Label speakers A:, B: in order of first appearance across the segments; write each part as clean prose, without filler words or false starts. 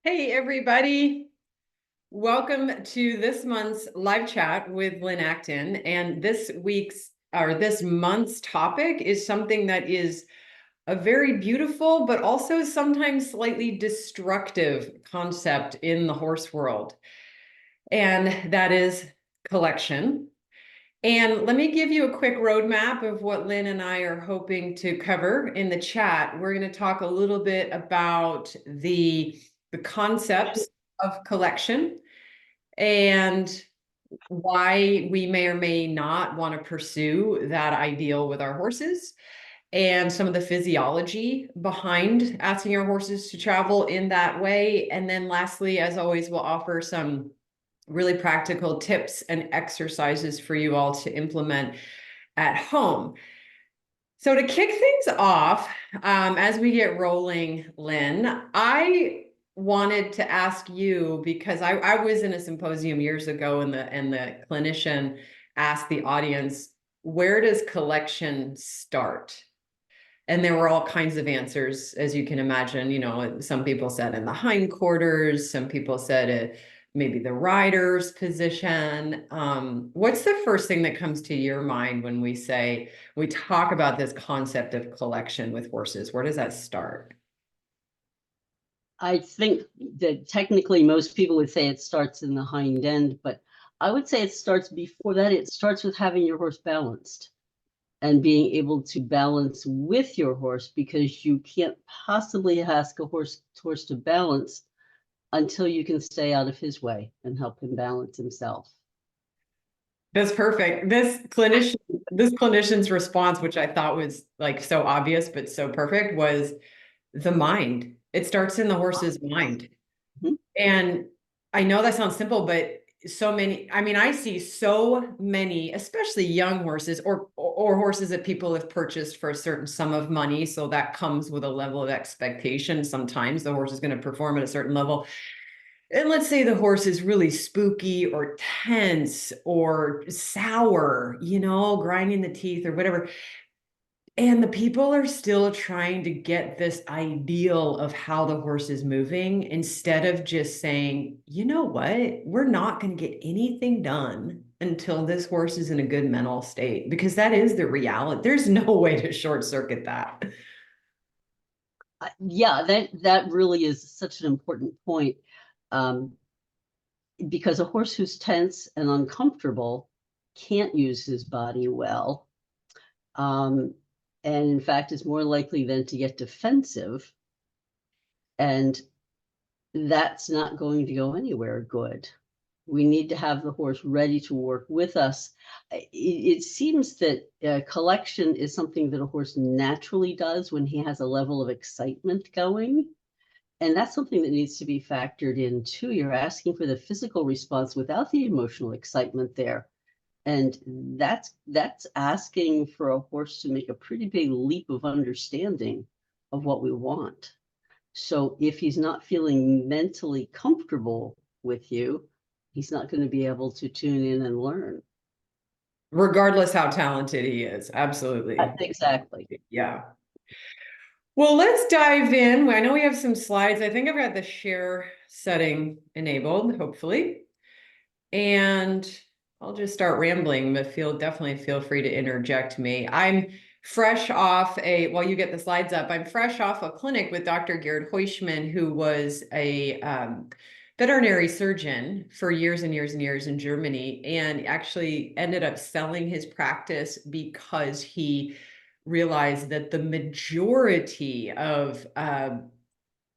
A: Hey, everybody. Welcome to this month's live chat with Lynn Acton. And this month's topic is something that is a very beautiful, but also sometimes slightly destructive concept in the horse world. And that is collection. And let me give you a quick roadmap of what Lynn and I are hoping to cover in the chat. We're going to talk a little bit about the concepts of collection and why we may or may not want to pursue that ideal with our horses, and some of the physiology behind asking our horses to travel in that way. And then lastly, as always, we'll offer some really practical tips and exercises for you all to implement at home. So to kick things off, as we get rolling, Lynn, I wanted to ask you, because I was in a symposium years ago, and the clinician asked the audience, where does collection start? And there were all kinds of answers, as you can imagine. You know, some people said in the hindquarters, some people said maybe the rider's position. What's the first thing that comes to your mind when we talk about this concept of collection with horses? Where does that start?
B: I think that technically most people would say it starts in the hind end, but I would say it starts before that. It starts with having your horse balanced and being able to balance with your horse, because you can't possibly ask a horse to balance until you can stay out of his way and help him balance himself.
A: That's perfect. This clinician's response, which I thought was like so obvious but so perfect, was the mind. It starts in the horse's mind.
B: Mhm.
A: And I know that sounds simple, but I see so many, especially young horses or horses that people have purchased for a certain sum of money. So that comes with a level of expectation. Sometimes the horse is going to perform at a certain level. And let's say the horse is really spooky or tense or sour, grinding the teeth or whatever. And the people are still trying to get this ideal of how the horse is moving, instead of just saying, you know what, we're not going to get anything done until this horse is in a good mental state, because that is the reality. There's no way to short circuit that.
B: Yeah, that really is such an important point, because a horse who's tense and uncomfortable can't use his body well. And in fact, is more likely then to get defensive. And that's not going to go anywhere good. We need to have the horse ready to work with us. It seems that collection is something that a horse naturally does when he has a level of excitement going. And that's something that needs to be factored in too. You're asking for the physical response without the emotional excitement there. And that's asking for a horse to make a pretty big leap of understanding of what we want. So if he's not feeling mentally comfortable with you, he's not going to be able to tune in and learn.
A: Regardless how talented he is. Absolutely.
B: Exactly.
A: Yeah. Well, let's dive in. I know we have some slides. I think I've got the share setting enabled, hopefully. And I'll just start rambling, but definitely feel free to interject me. I'm fresh off while you get the slides up, I'm fresh off a clinic with Dr. Gerhard Heuschmann, who was a veterinary surgeon for years and years and years in Germany, and actually ended up selling his practice because he realized that the majority of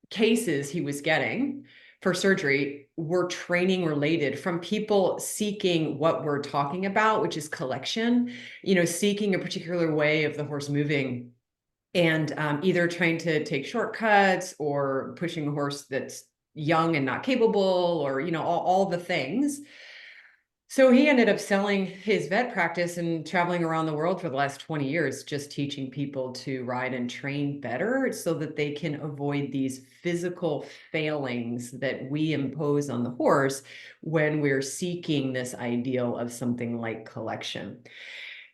A: cases he was getting for surgery were training related, from people seeking what we're talking about, which is collection, seeking a particular way of the horse moving, and either trying to take shortcuts or pushing a horse that's young and not capable, or, all the things. So he ended up selling his vet practice and traveling around the world for the last 20 years, just teaching people to ride and train better so that they can avoid these physical failings that we impose on the horse when we're seeking this ideal of something like collection.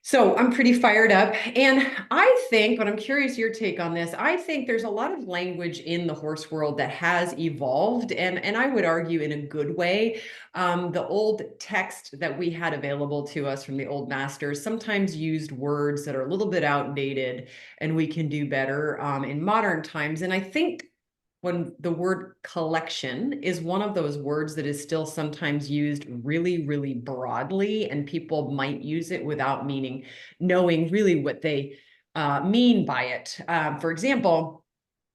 A: So I'm pretty fired up. And I think, but I'm curious your take on this. I think there's a lot of language in the horse world that has evolved, and I would argue in a good way. The old text that we had available to us from the old masters sometimes used words that are a little bit outdated, and we can do better in modern times. And I think when the word collection is one of those words that is still sometimes used really, really broadly, and people might use it without knowing really what they mean by it. For example,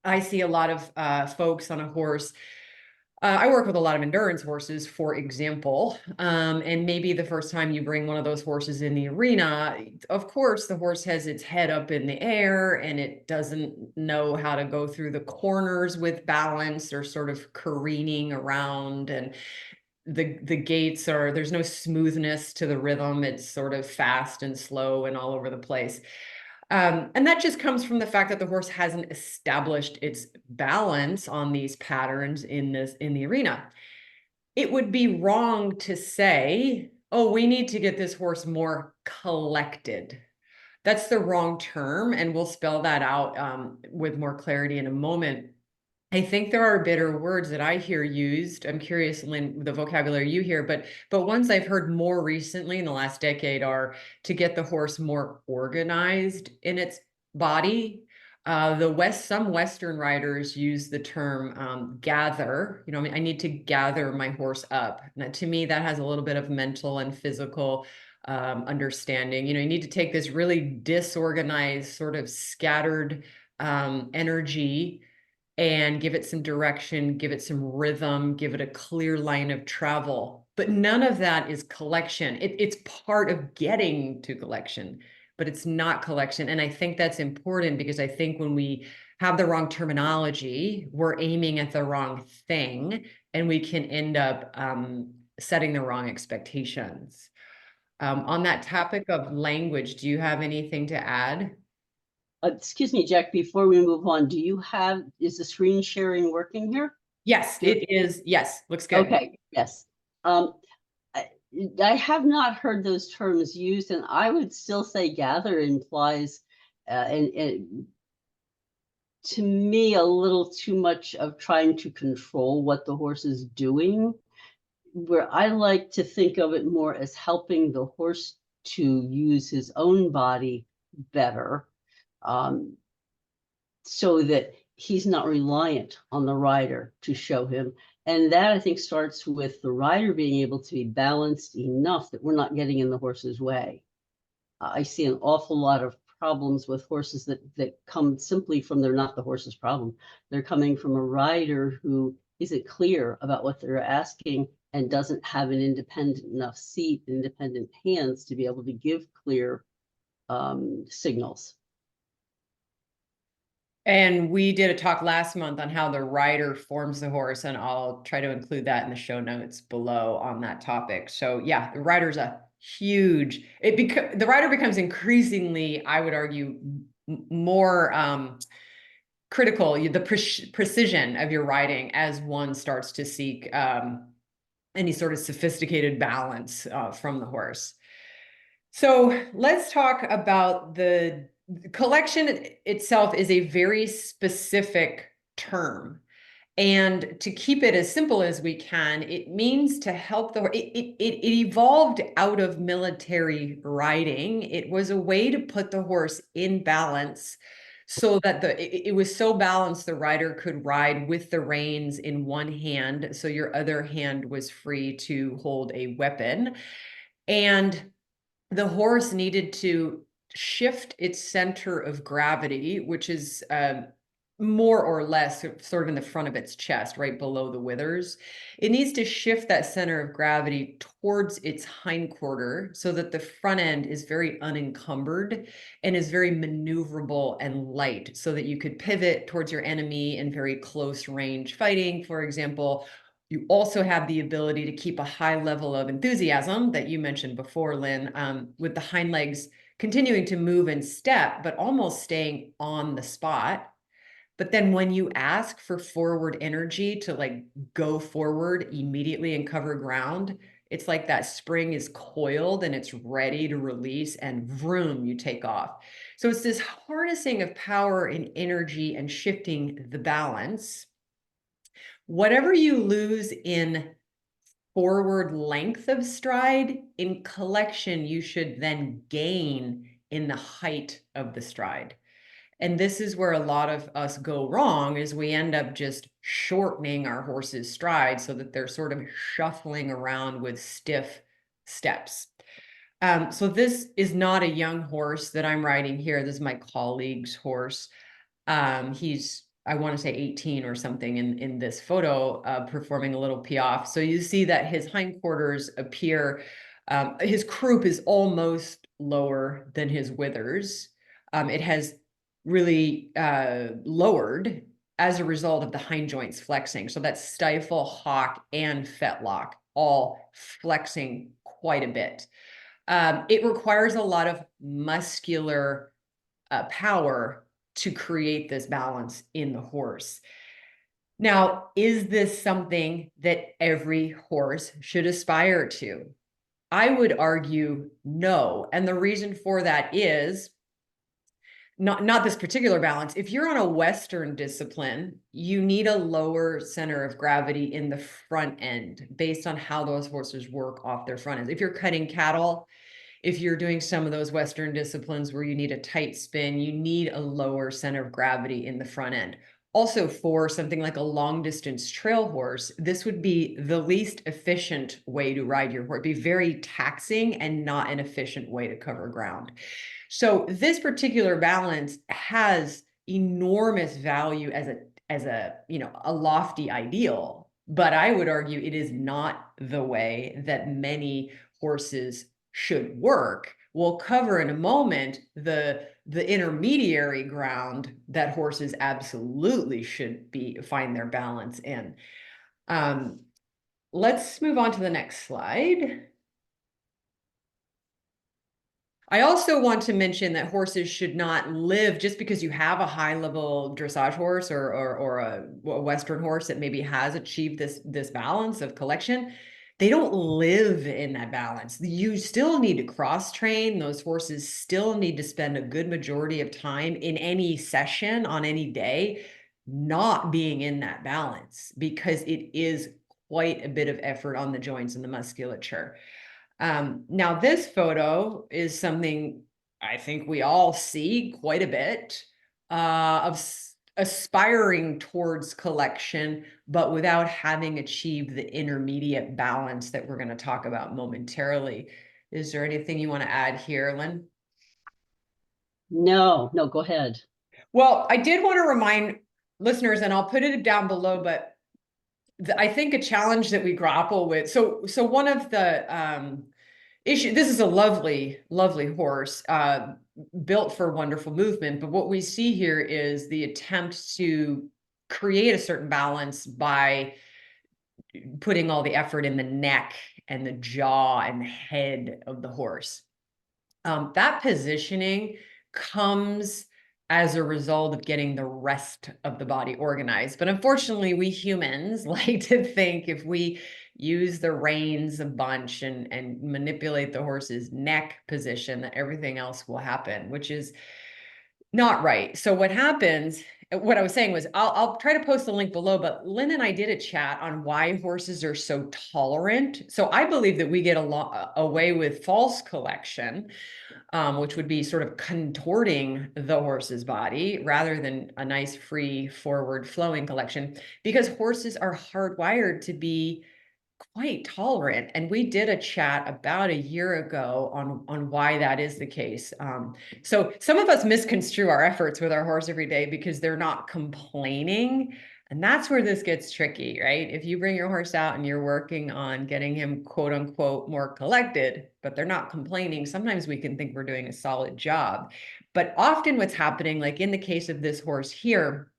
A: I see a lot of folks on a horse. I work with a lot of endurance horses, for example, and maybe the first time you bring one of those horses in the arena, of course, the horse has its head up in the air and it doesn't know how to go through the corners with balance or sort of careening around. And the gaits are, there's no smoothness to the rhythm. It's sort of fast and slow and all over the place. And that just comes from the fact that the horse hasn't established its balance on these patterns in the arena. It would be wrong to say, oh, we need to get this horse more collected. That's the wrong term, and we'll spell that out with more clarity in a moment. I think there are bitter words that I hear used. I'm curious, Lynn, the vocabulary you hear, but ones I've heard more recently in the last decade are to get the horse more organized in its body. Some Western riders use the term gather. You know, I mean, I need to gather my horse up. Now, to me, that has a little bit of mental and physical understanding. You know, you need to take this really disorganized, sort of scattered energy and give it some direction, give it some rhythm, give it a clear line of travel. But none of that is collection. It's part of getting to collection, but it's not collection. And I think that's important because I think when we have the wrong terminology, we're aiming at the wrong thing, and we can end up setting the wrong expectations. On that topic of language, do you have anything to add?
B: Excuse me, Jack, before we move on, is the screen sharing working here?
A: Yes, it is. Yes, looks good.
B: Okay, yes. Um, I, I have not heard those terms used, and I would still say gather implies, and to me, a little too much of trying to control what the horse is doing, where I like to think of it more as helping the horse to use his own body better, um, so that he's not reliant on the rider to show him. And that, I think, starts with the rider being able to be balanced enough that we're not getting in the horse's way. I see an awful lot of problems with horses that come simply from they're not the horse's problem. They're coming from a rider who isn't clear about what they're asking and doesn't have an independent enough seat, independent hands to be able to give clear signals.
A: And we did a talk last month on how the rider forms the horse, and I'll try to include that in the show notes below on that topic. So yeah, the rider's a huge, the rider becomes increasingly, I would argue, more critical, the precision of your riding as one starts to seek any sort of sophisticated balance from the horse. So let's talk about the collection itself is a very specific term. And to keep it as simple as we can, it means to help it evolved out of military riding. It was a way to put the horse in balance so that it was so balanced the rider could ride with the reins in one hand, so your other hand was free to hold a weapon. And the horse needed to shift its center of gravity, which is more or less sort of in the front of its chest, right below the withers. It needs to shift that center of gravity towards its hindquarter so that the front end is very unencumbered and is very maneuverable and light, so that you could pivot towards your enemy in very close range fighting, for example. You also have the ability to keep a high level of enthusiasm that you mentioned before, Lynn, with the hind legs continuing to move and step, but almost staying on the spot. But then when you ask for forward energy to like go forward immediately and cover ground, It's like that spring is coiled and it's ready to release, and vroom, you take off. So it's this harnessing of power and energy and shifting the balance. Whatever you lose in forward length of stride, in collection, you should then gain in the height of the stride. And this is where a lot of us go wrong, is we end up just shortening our horse's stride so that they're sort of shuffling around with stiff steps. So this is not a young horse that I'm riding here. This is my colleague's horse. He's, I want to say 18 or something in this photo, performing a little piaffe. So you see that his hindquarters appear, his croup is almost lower than his withers. It has really lowered as a result of the hind joints flexing. So that's stifle, hock, and fetlock all flexing quite a bit. It requires a lot of muscular power to create this balance in the horse. Now, is this something that every horse should aspire to? I would argue no. And the reason for that is not this particular balance. If you're on a Western discipline, you need a lower center of gravity in the front end based on how those horses work off their front ends. If you're cutting cattle, if you're doing some of those Western disciplines where you need a tight spin, you need a lower center of gravity in the front end. Also, for something like a long distance trail horse, this would be the least efficient way to ride your horse. It'd be very taxing and not an efficient way to cover ground. So this particular balance has enormous value as a a lofty ideal, but I would argue it is not the way that many horses should work. We'll cover in a moment the intermediary ground that horses absolutely should find their balance in. Let's move on to the next slide. I also want to mention that horses should not live just because you have a high-level dressage horse or a Western horse that maybe has achieved this balance of collection. They don't live in that balance. You still need to cross-train. Those horses still need to spend a good majority of time in any session on any day not being in that balance, because it is quite a bit of effort on the joints and the musculature. Now this photo is something I think we all see quite a bit, of aspiring towards collection, but without having achieved the intermediate balance that we're going to talk about momentarily. Is there anything you want to add here, Lynn?
B: No, go ahead.
A: Well, I did want to remind listeners, and I'll put it down below, but I think a challenge that we grapple with. So one of the issue, this is a lovely horse, built for wonderful movement, but what we see here is the attempt to create a certain balance by putting all the effort in the neck and the jaw and the head of the horse. That positioning comes as a result of getting the rest of the body organized. But unfortunately, we humans like to think if we use the reins a bunch and manipulate the horse's neck position, that everything else will happen, which is not right. So what happens, what I was saying was, I'll try to post the link below, but Lynn and I did a chat on why horses are so tolerant. So I believe that we get away with false collection, which would be sort of contorting the horse's body rather than a nice free forward flowing collection, because horses are hardwired to be quite tolerant. And we did a chat about a year ago on why that is the case. So some of us misconstrue our efforts with our horse every day because they're not complaining. And that's where this gets tricky, right? If you bring your horse out and you're working on getting him quote unquote more collected, but they're not complaining, sometimes we can think we're doing a solid job. But often what's happening, like in the case of this horse here,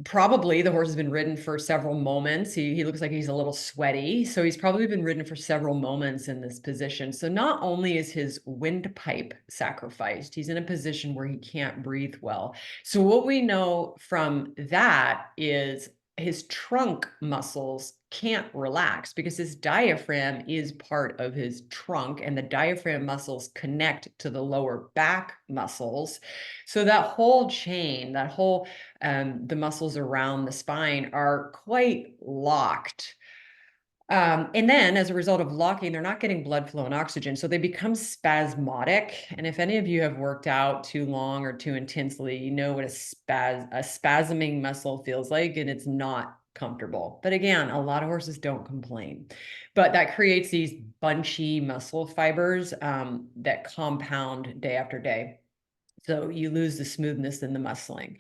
A: probably the horse has been ridden for several moments. He looks like he's a little sweaty. So he's probably been ridden for several moments in this position. So not only is his windpipe sacrificed, he's in a position where he can't breathe well. So what we know from that is his trunk muscles can't relax because his diaphragm is part of his trunk, and the diaphragm muscles connect to the lower back muscles. So that whole chain, the muscles around the spine are quite locked. And then as a result of locking, they're not getting blood flow and oxygen, so they become spasmodic. And if any of you have worked out too long or too intensely, you know what a spasming muscle feels like, and it's not comfortable. But again, a lot of horses don't complain. But that creates these bunchy muscle fibers that compound day after day. So you lose the smoothness in the muscling.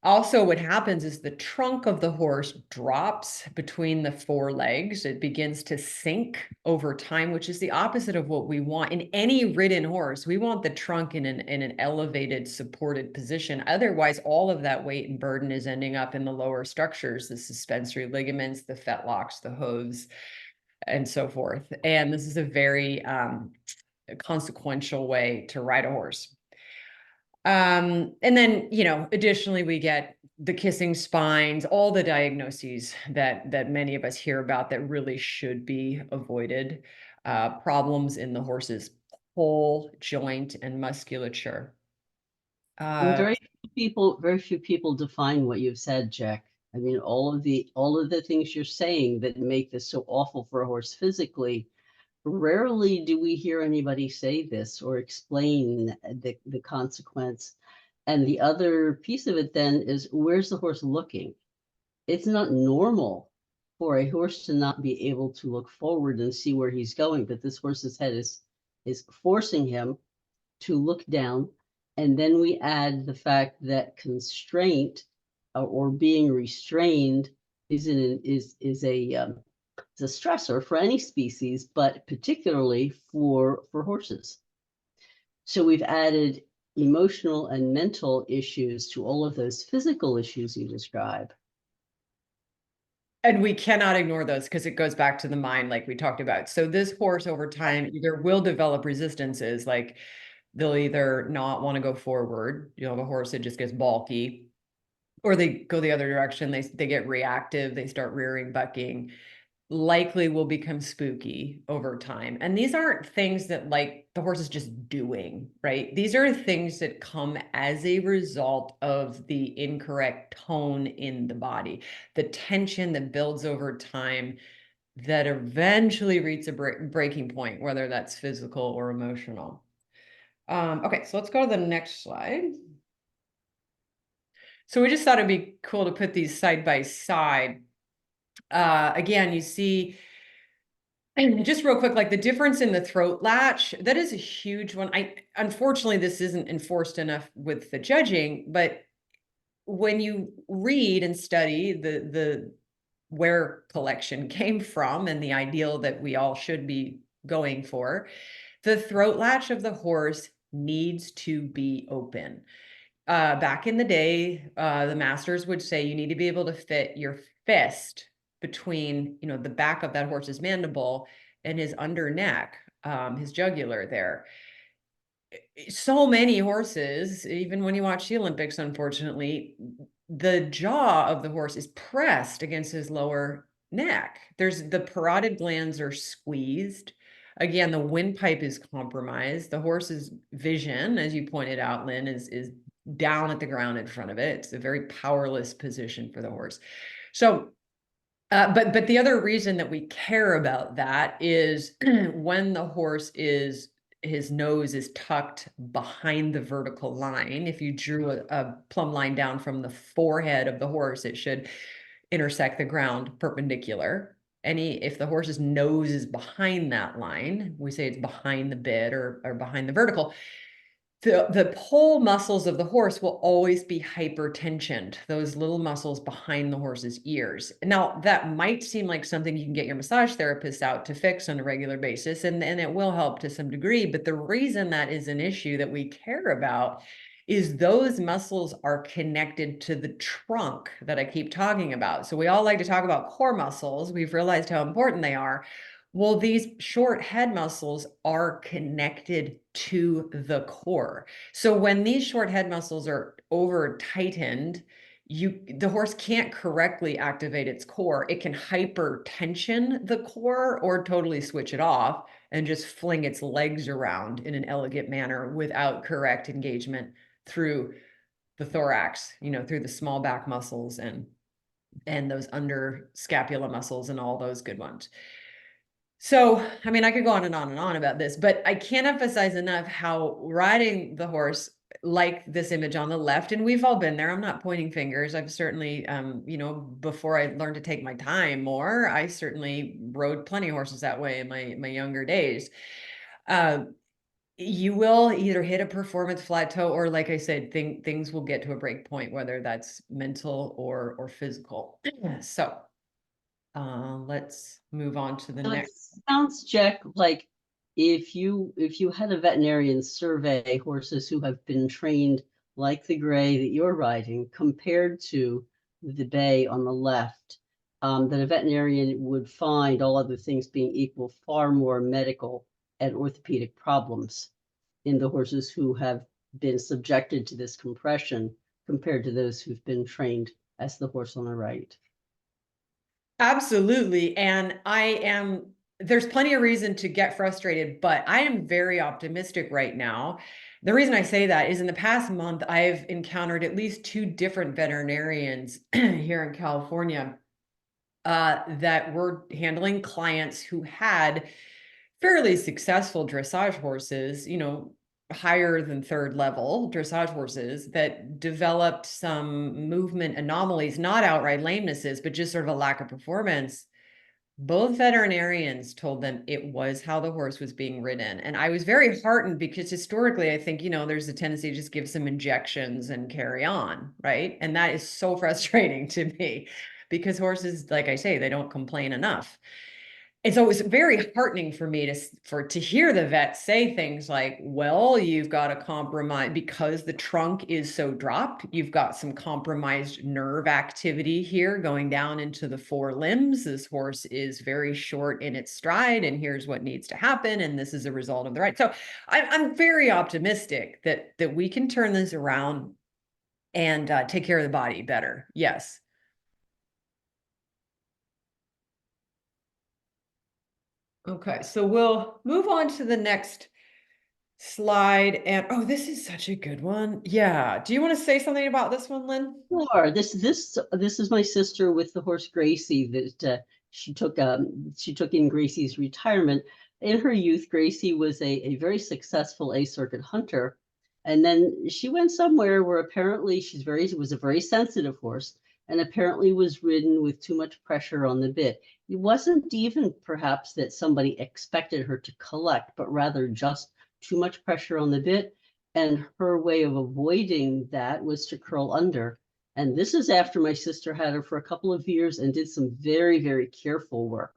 A: Also, what happens is the trunk of the horse drops between the forelegs. It begins to sink over time, which is the opposite of what we want. In any ridden horse, we want the trunk in an elevated, supported position. Otherwise, all of that weight and burden is ending up in the lower structures, the suspensory ligaments, the fetlocks, the hooves, and so forth. And this is a very consequential way to ride a horse. And then, additionally, we get the kissing spines, all the diagnoses that many of us hear about that really should be avoided. Problems in the horse's whole joint and musculature.
B: And
A: Uh,
B: very few people define what you've said, Jack. I mean, all of the things you're saying that make this so awful for a horse physically, rarely do we hear anybody say this or explain the consequence. And the other piece of it then is, where's the horse looking? It's not normal for a horse to not be able to look forward and see where he's going, but this horse's head is forcing him to look down. And then we add the fact that constraint or being restrained is a stressor for any species, but particularly for horses. So we've added emotional and mental issues to all of those physical issues you describe.
A: and we cannot ignore those because it goes back to the mind, like we talked about. So this horse over time either will develop resistances, like they'll either not want to go forward, the horse that just gets balky, or they go the other direction. They get reactive. They start rearing, bucking, likely will become spooky over time. And these aren't things that like the horse is just doing, right? These are things that come as a result of the incorrect tone in the body, the tension that builds over time that eventually reaches a breaking point, whether that's physical or emotional. Okay, so let's go to the next slide. So we just thought it'd be cool to put these side by side. Again, you see, and just real quick, like the difference in the throat latch, that is a huge one. Unfortunately, this isn't enforced enough with the judging, but when you read and study the where collection came from and the ideal that we all should be going for, the throat latch of the horse needs to be open. Back in the day, the masters would say you need to be able to fit your fist between, the back of that horse's mandible and his under neck, his jugular there. So many horses, even when you watch the Olympics, unfortunately, the jaw of the horse is pressed against his lower neck. The parotid glands are squeezed. Again, the windpipe is compromised. The horse's vision, as you pointed out, Lynn, is down at the ground in front of it. It's a very powerless position for the horse. So, but the other reason that we care about that is when the horse his nose is tucked behind the vertical line. If you drew a plumb line down from the forehead of the horse, it should intersect the ground perpendicular. If the horse's nose is behind that line, we say it's behind the bit or behind the vertical, the pole muscles of the horse will always be hypertensioned, those little muscles behind the horse's ears. Now, that might seem like something you can get your massage therapist out to fix on a regular basis, and it will help to some degree. But the reason that is an issue that we care about is those muscles are connected to the trunk that I keep talking about. So we all like to talk about core muscles. We've realized how important they are. Well, these short head muscles are connected to the core. So when these short head muscles are over tightened, the horse can't correctly activate its core. It can hypertension the core or totally switch it off and just fling its legs around in an elegant manner without correct engagement through the thorax, through the small back muscles and those under scapula muscles and all those good ones. So, I mean, I could go on and on and on about this, but I can't emphasize enough how riding the horse, like this image on the left, and we've all been there. I'm not pointing fingers. I've certainly, before I learned to take my time more, I certainly rode plenty of horses that way in my younger days. You will either hit a performance plateau, or like I said, things will get to a break point, whether that's mental or physical. So, let's move on to the
B: So it
A: next.
B: sounds, Jack, like if you had a veterinarian survey horses who have been trained like the gray that you're riding compared to the bay on the left, that a veterinarian would find, all other things being equal, far more medical and orthopedic problems in the horses who have been subjected to this compression compared to those who've been trained as the horse on the right.
A: Absolutely. And there's plenty of reason to get frustrated, but I am very optimistic right now. The reason I say that is in the past month, I've encountered at least two different veterinarians here in California that were handling clients who had fairly successful dressage horses, higher than third level dressage horses that developed some movement anomalies, not outright lamenesses, but just sort of a lack of performance. Both veterinarians told them it was how the horse was being ridden. And I was very heartened because historically, I think, there's a tendency to just give some injections and carry on, right? And that is so frustrating to me because horses, like I say, they don't complain enough. And so it was very heartening for me to hear the vet say things like, well, you've got a compromise because the trunk is so dropped. You've got some compromised nerve activity here going down into the forelimbs. This horse is very short in its stride, and here's what needs to happen. And this is a result of the right. So I'm very optimistic that we can turn this around and take care of the body better. Yes. Okay, so we'll move on to the next slide. And oh, this is such a good one. Yeah. Do you want to say something about this one, Lynn?
B: Sure. This is my sister with the horse Gracie that she took in Gracie's retirement. In her youth, Gracie was a very successful A-circuit hunter. And then she went somewhere where apparently was a very sensitive horse and apparently was ridden with too much pressure on the bit. It wasn't even perhaps that somebody expected her to collect, but rather just too much pressure on the bit. And her way of avoiding that was to curl under. And this is after my sister had her for a couple of years and did some very, very careful work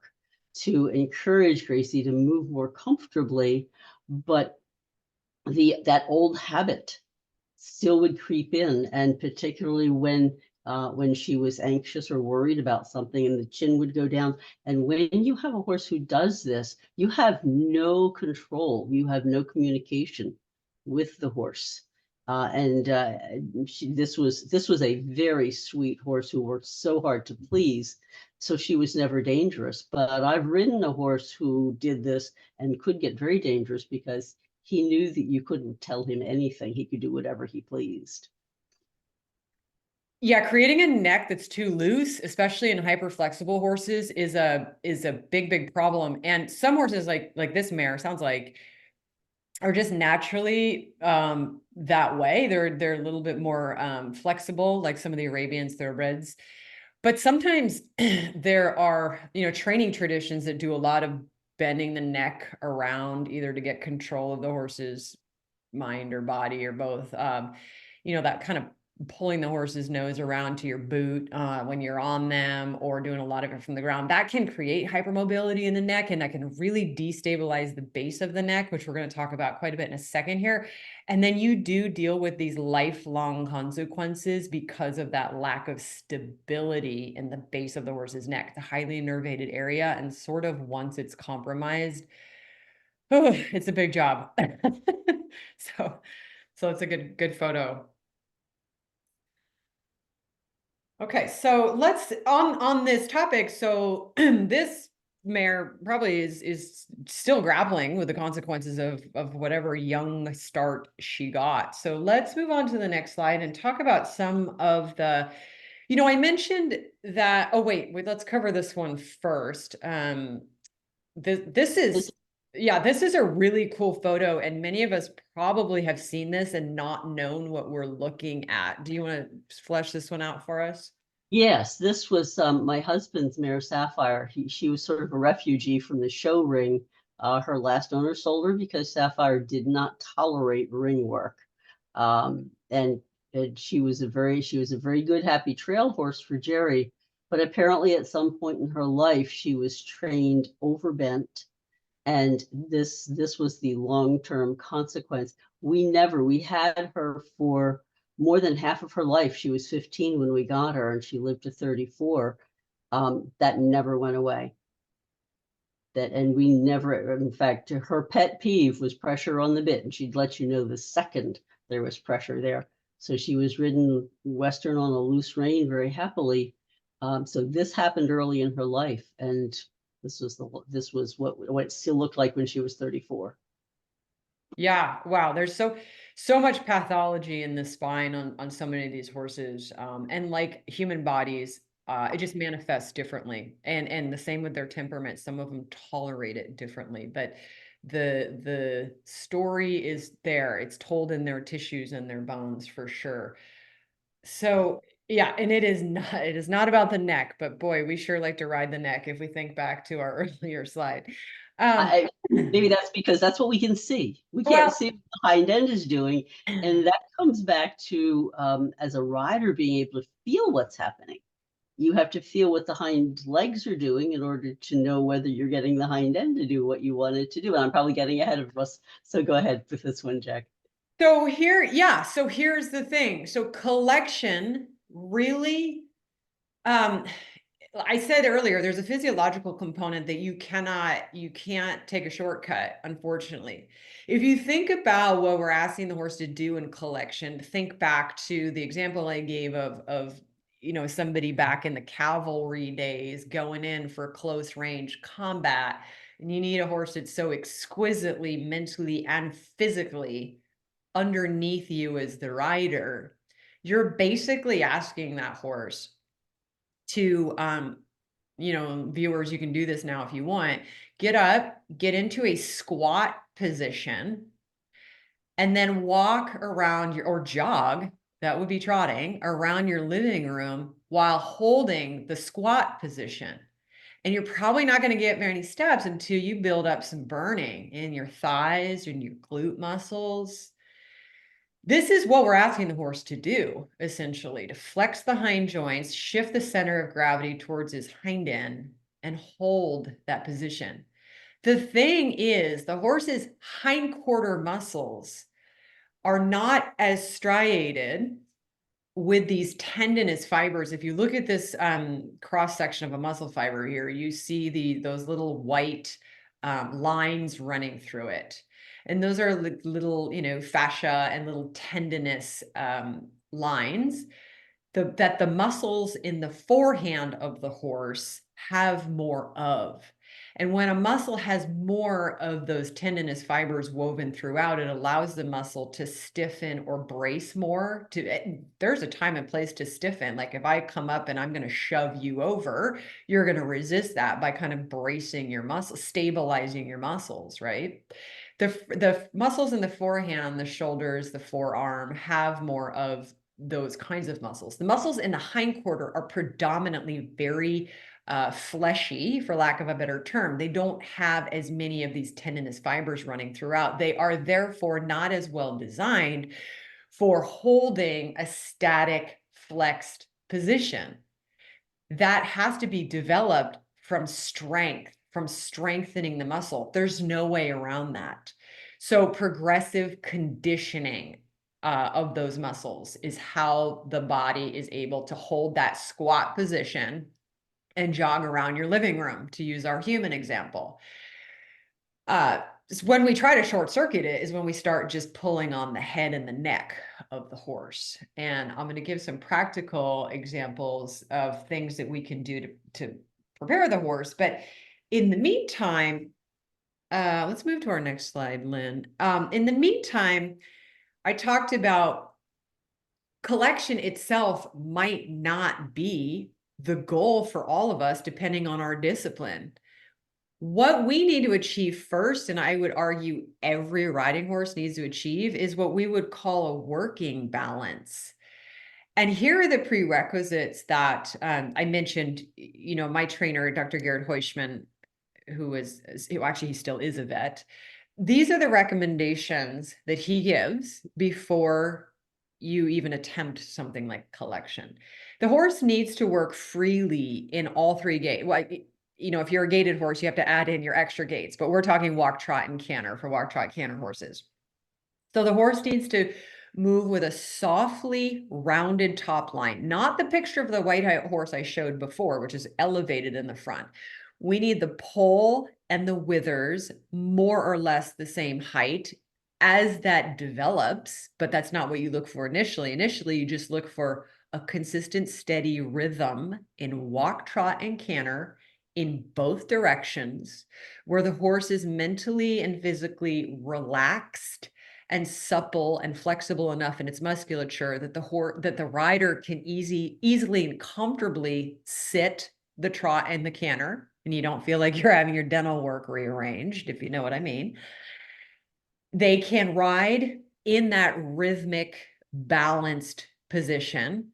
B: to encourage Gracie to move more comfortably. But that old habit still would creep in, and particularly when she was anxious or worried about something and the chin would go down. And when you have a horse who does this, you have no control, you have no communication with the horse. This was a very sweet horse who worked so hard to please. So she was never dangerous. But I've ridden a horse who did this and could get very dangerous because he knew that you couldn't tell him anything. He could do whatever he pleased.
A: Yeah, creating a neck that's too loose, especially in hyper flexible horses, is a big problem. And some horses like this mare sounds like are just naturally that way. They're a little bit more flexible, like some of the Arabians, thoroughbreds. But sometimes there are, training traditions that do a lot of bending the neck around, either to get control of the horse's mind or body or both. That kind of pulling the horse's nose around to your boot when you're on them, or doing a lot of it from the ground. That can create hypermobility in the neck, and that can really destabilize the base of the neck, which we're going to talk about quite a bit in a second here. And then you do deal with these lifelong consequences because of that lack of stability in the base of the horse's neck, the highly innervated area. And sort of once it's compromised, oh, it's a big job. So it's a good photo. Okay, so let's on this topic. So this mare probably is still grappling with the consequences of whatever young start she got. So let's move on to the next slide and talk about some of the, I mentioned that, oh wait, let's cover this one first. This
B: This,
A: is, yeah, this is a really cool photo, and many of us probably have seen this and not known what we're looking at. Do you want to flesh this one out for us?
B: yes, this was my husband's mare Sapphire. She was sort of a refugee from the show ring. Her last owner sold her because Sapphire did not tolerate ring work. And she was a very good, happy trail horse for Jerry. But apparently, at some point in her life, she was trained overbent, and this was the long-term consequence. We had her for more than half of her life. She was 15 when we got her, and she lived to 34. That never went away. And we never, in fact, her pet peeve was pressure on the bit, and she'd let you know the second there was pressure there. So she was ridden Western on a loose rein very happily. So this happened early in her life, and this was what it still looked like when she was 34.
A: Yeah, wow. There's so much pathology in the spine on so many of these horses. And like human bodies, it just manifests differently. And the same with their temperament. Some of them tolerate it differently, but the story is there. It's told in their tissues and their bones for sure. So yeah, and it is not about the neck, but boy, we sure like to ride the neck if we think back to our earlier slide. Um,
B: I Maybe that's because that's what we can see. We can't
A: well,
B: see what the hind end is doing, and that comes back to as a rider being able to feel what's happening. You have to feel what the hind legs are doing in order to know whether you're getting the hind end to do what you want it to do. And I'm probably getting ahead of us, so go ahead with this one, Jack.
A: so here's the thing. So collection really, um, I said earlier, there's a physiological component that you can't take a shortcut, unfortunately. If you think about what we're asking the horse to do in collection, think back to the example I gave of somebody back in the cavalry days going in for close range combat, and you need a horse that's so exquisitely mentally and physically underneath you as the rider. You're basically asking that horse to viewers, you can do this now if you want, get up, get into a squat position, and then walk around or jog, that would be trotting, around your living room while holding the squat position. And you're probably not going to get many steps until you build up some burning in your thighs and your glute muscles. This is what we're asking the horse to do, essentially, to flex the hind joints, shift the center of gravity towards his hind end, and hold that position. The thing is, the horse's hindquarter muscles are not as striated with these tendinous fibers. If you look at this cross section of a muscle fiber here, you see those little white lines running through it. And those are little, fascia and little tendinous lines that the muscles in the forehand of the horse have more of. And when a muscle has more of those tendinous fibers woven throughout, it allows the muscle to stiffen or brace more. There's a time and place to stiffen. Like if I come up and I'm going to shove you over, you're going to resist that by kind of bracing your muscles, stabilizing your muscles, right? The muscles in the forehand, the shoulders, the forearm have more of those kinds of muscles. The muscles in the hindquarter are predominantly very fleshy, for lack of a better term. They don't have as many of these tendinous fibers running throughout. They are therefore not as well designed for holding a static flexed position. That has to be developed from strength, from strengthening the muscle. There's no way around that. So progressive conditioning of those muscles is how the body is able to hold that squat position and jog around your living room, to use our human example. When we try to short circuit it is when we start just pulling on the head and the neck. of the horse. And I'm going to give some practical examples of things that we can do to prepare the horse. But in the meantime, let's move to our next slide, Lynn. In the meantime, I talked about collection itself might not be the goal for all of us, depending on our discipline. What we need to achieve first, and I would argue every riding horse needs to achieve, is what we would call a working balance. And here are the prerequisites that I mentioned. My trainer, Dr. Garrett Heuschman, who actually he still is a vet. These are the recommendations that he gives before you even attempt something like collection. The horse needs to work freely in all three gaits. Well, if you're a gaited horse, you have to add in your extra gaits, but we're talking walk, trot, and canter for walk, trot, canter horses. So the horse needs to move with a softly rounded top line, not the picture of the white horse I showed before, which is elevated in the front. We need the poll and the withers more or less the same height. As that develops, but that's not what you look for initially. Initially, you just look for a consistent, steady rhythm in walk, trot, and canter in both directions, where the horse is mentally and physically relaxed and supple and flexible enough in its musculature that the rider can easily and comfortably sit the trot and the canter, and you don't feel like you're having your dental work rearranged, if you know what I mean. They can ride in that rhythmic, balanced position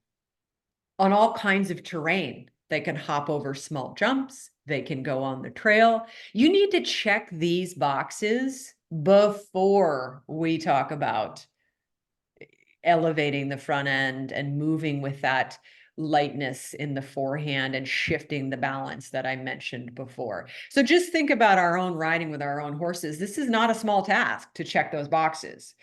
A: on all kinds of terrain. They can hop over small jumps. They can go on the trail. You need to check these boxes before we talk about elevating the front end and moving with that lightness in the forehand and shifting the balance that I mentioned before. So just think about our own riding with our own horses. This is not a small task to check those boxes,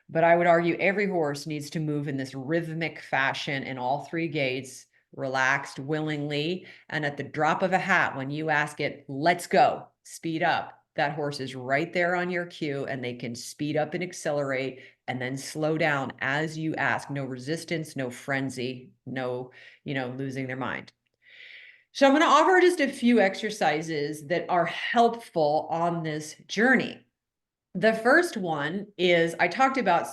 A: but I would argue every horse needs to move in this rhythmic fashion in all three gaits, relaxed, willingly, and at the drop of a hat, when you ask it, let's go, speed up, that horse is right there on your cue, and they can speed up and accelerate and then slow down as you ask. No resistance, no frenzy, no, losing their mind. So I'm going to offer just a few exercises that are helpful on this journey. The first one is I talked about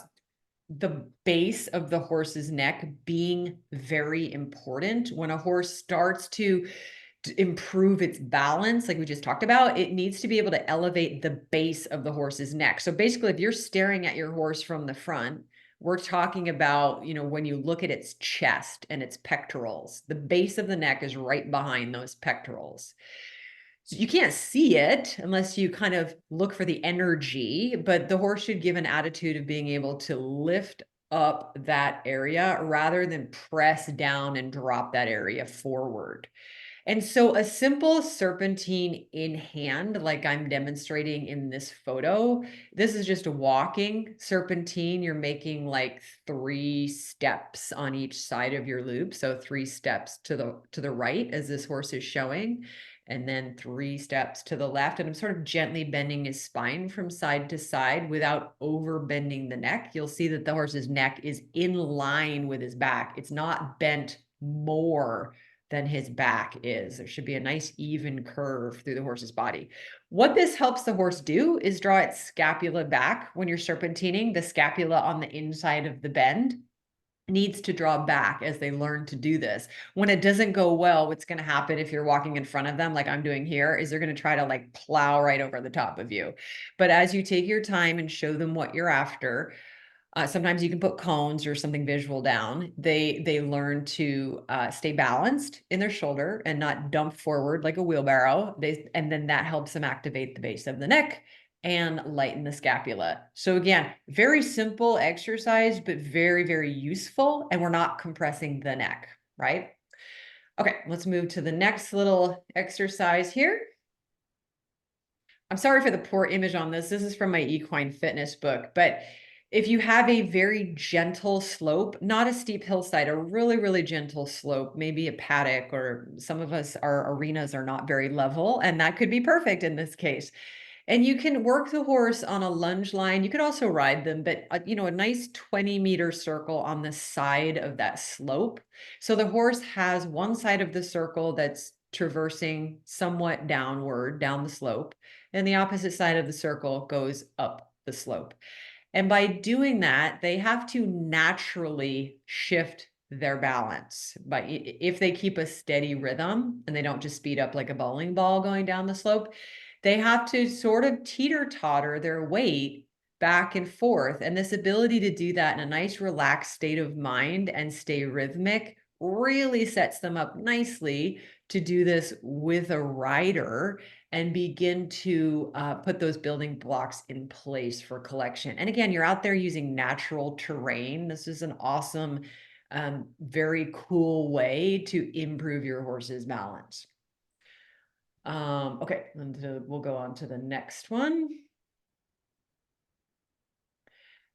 A: the base of the horse's neck being very important. When a horse starts to improve its balance, like we just talked about, it needs to be able to elevate the base of the horse's neck. So basically, if you're staring at your horse from the front, we're talking about, when you look at its chest and its pectorals, the base of the neck is right behind those pectorals. So you can't see it unless you kind of look for the energy, but the horse should give an attitude of being able to lift up that area rather than press down and drop that area forward. And so a simple serpentine in hand, like I'm demonstrating in this photo, this is just a walking serpentine. You're making like 3 steps on each side of your loop. So 3 steps to the right as this horse is showing, and then 3 steps to the left. And I'm sort of gently bending his spine from side to side without over bending the neck. You'll see that the horse's neck is in line with his back. It's not bent more than his back is. There should be a nice even curve through the horse's body. What this helps the horse do is draw its scapula back. When you're serpentining, the scapula on the inside of the bend needs to draw back as they learn to do this. When it doesn't go well, what's going to happen if you're walking in front of them, like I'm doing here, is they're going to try to like plow right over the top of you. But as you take your time and show them what you're after, sometimes you can put cones or something visual down. They learn to stay balanced in their shoulder and not dump forward like a wheelbarrow. And then that helps them activate the base of the neck and lighten the scapula. So again, very simple exercise, but very, very useful. And we're not compressing the neck, right? Okay, let's move to the next little exercise here. I'm sorry for the poor image on this. This is from my equine fitness book, but if you have a very gentle slope, not a steep hillside, a really, really gentle slope, maybe a paddock, or some of us, our arenas are not very level, and that could be perfect in this case. And you can work the horse on a lunge line. You could also ride them, but a nice 20-meter circle on the side of that slope. So the horse has one side of the circle that's traversing somewhat downward down the slope, and the opposite side of the circle goes up the slope. And by doing that, they have to naturally shift their balance. But if they keep a steady rhythm and they don't just speed up like a bowling ball going down the slope, they have to sort of teeter-totter their weight back and forth. And this ability to do that in a nice, relaxed state of mind and stay rhythmic really sets them up nicely to do this with a rider and begin to put those building blocks in place for collection. And again, you're out there using natural terrain. This is an awesome, very cool way to improve your horse's balance. Okay, and we'll go on to the next one.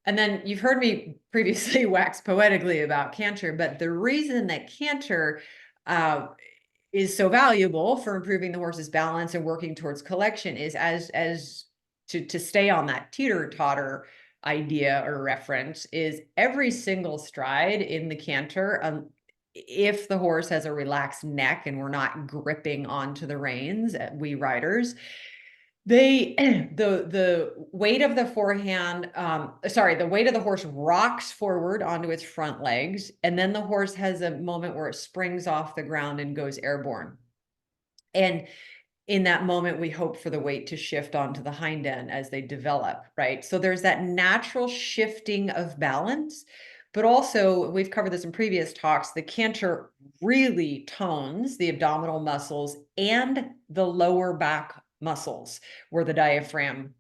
A: And then you've heard me previously wax poetically about canter, but the reason that canter is so valuable for improving the horse's balance and working towards collection is as to stay on that teeter-totter idea or reference is every single stride in the canter, if the horse has a relaxed neck and we're not gripping onto the reins, we riders, the weight of the forehand, the weight of the horse rocks forward onto its front legs, and then the horse has a moment where it springs off the ground and goes airborne. And in that moment, we hope for the weight to shift onto the hind end as they develop, right? So there's that natural shifting of balance, but also we've covered this in previous talks, the canter really tones the abdominal muscles and the lower back muscles where the diaphragm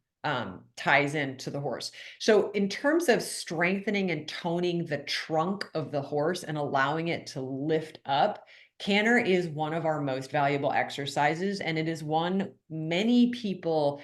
A: ties into the horse. So in terms of strengthening and toning the trunk of the horse and allowing it to lift up, canter is one of our most valuable exercises, and it is one many people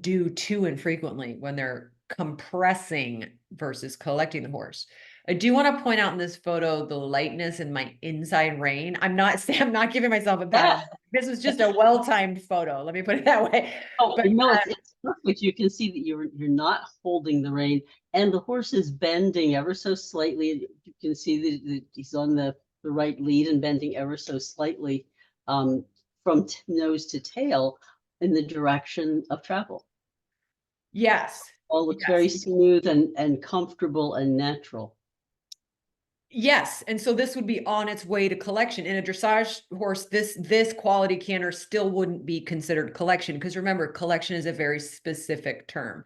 A: do too infrequently when they're compressing versus collecting the horse. I do want to point out in this photo the lightness in my inside rein. I'm not giving myself a pat. This was just a well-timed photo. Let me put it that way.
B: Oh,
A: But
B: no, it's perfect. You can see that you're not holding the rein, and the horse is bending ever so slightly. You can see that he's on the right lead and bending ever so slightly from nose to tail in the direction of travel.
A: yes,
B: All looks very smooth and comfortable and natural.
A: yes, and so this would be on its way to collection. In a dressage horse, this quality canter still wouldn't be considered collection, because remember, collection is a very specific term.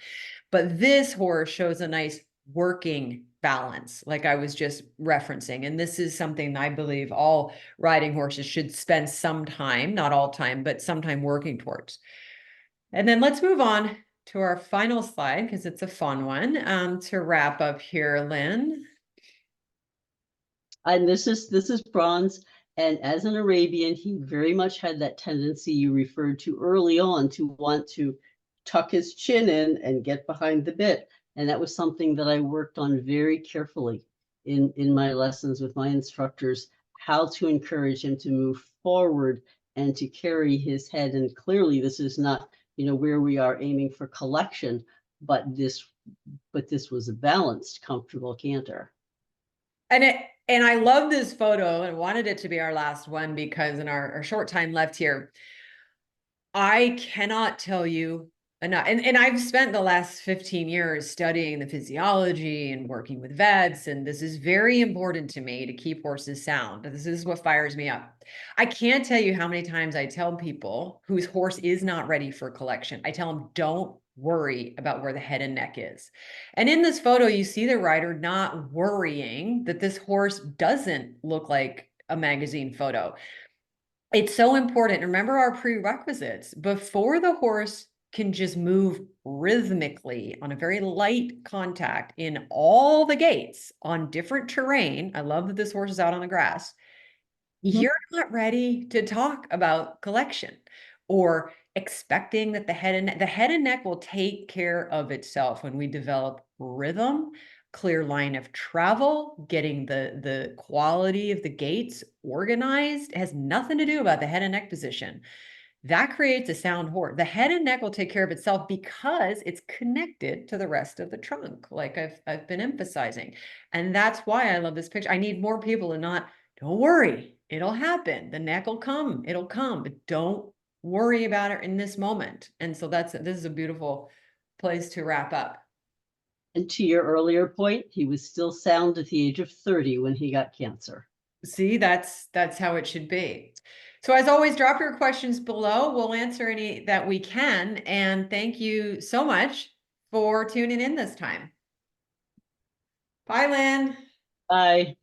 A: But this horse shows a nice working balance, like I was just referencing. And this is something I believe all riding horses should spend some time, not all time, but some time working towards. And then let's move on to our final slide, because it's a fun one, to wrap up here, Lynn.
B: And this is Bronze, and as an Arabian, he very much had that tendency you referred to early on to want to tuck his chin in and get behind the bit. And that was something that I worked on very carefully in my lessons with my instructors, how to encourage him to move forward and to carry his head. And clearly this is not, where we are aiming for collection, but this was a balanced, comfortable canter.
A: And I love this photo and wanted it to be our last one, because in our short time left here, I cannot tell you enough. And I've spent the last 15 years studying the physiology and working with vets, and this is very important to me to keep horses sound. This is what fires me up. I can't tell you how many times I tell people whose horse is not ready for collection, I tell them, don't worry about where the head and neck is. And in this photo, you see the rider not worrying that this horse doesn't look like a magazine photo. It's so important. Remember our prerequisites. Before the horse can just move rhythmically on a very light contact in all the gaits on different terrain. I love that this horse is out on the grass. You're not ready to talk about collection or expecting that the head and neck will take care of itself when we develop rhythm, clear line of travel, getting the quality of the gaits organized. It has nothing to do about the head and neck position. that creates a sound horse. The head and neck will take care of itself because it's connected to the rest of the trunk, like I've been emphasizing. And that's why I love this picture. I need more people to not, don't worry, it'll happen. The neck will come, it'll come, but don't worry about it in this moment. And so this is a beautiful place to wrap up.
B: And to your earlier point, he was still sound at the age of 30 when he got cancer.
A: See, that's how it should be. So as always, drop your questions below. We'll answer any that we can. And thank you so much for tuning in this time. Bye, Lynn.
B: Bye.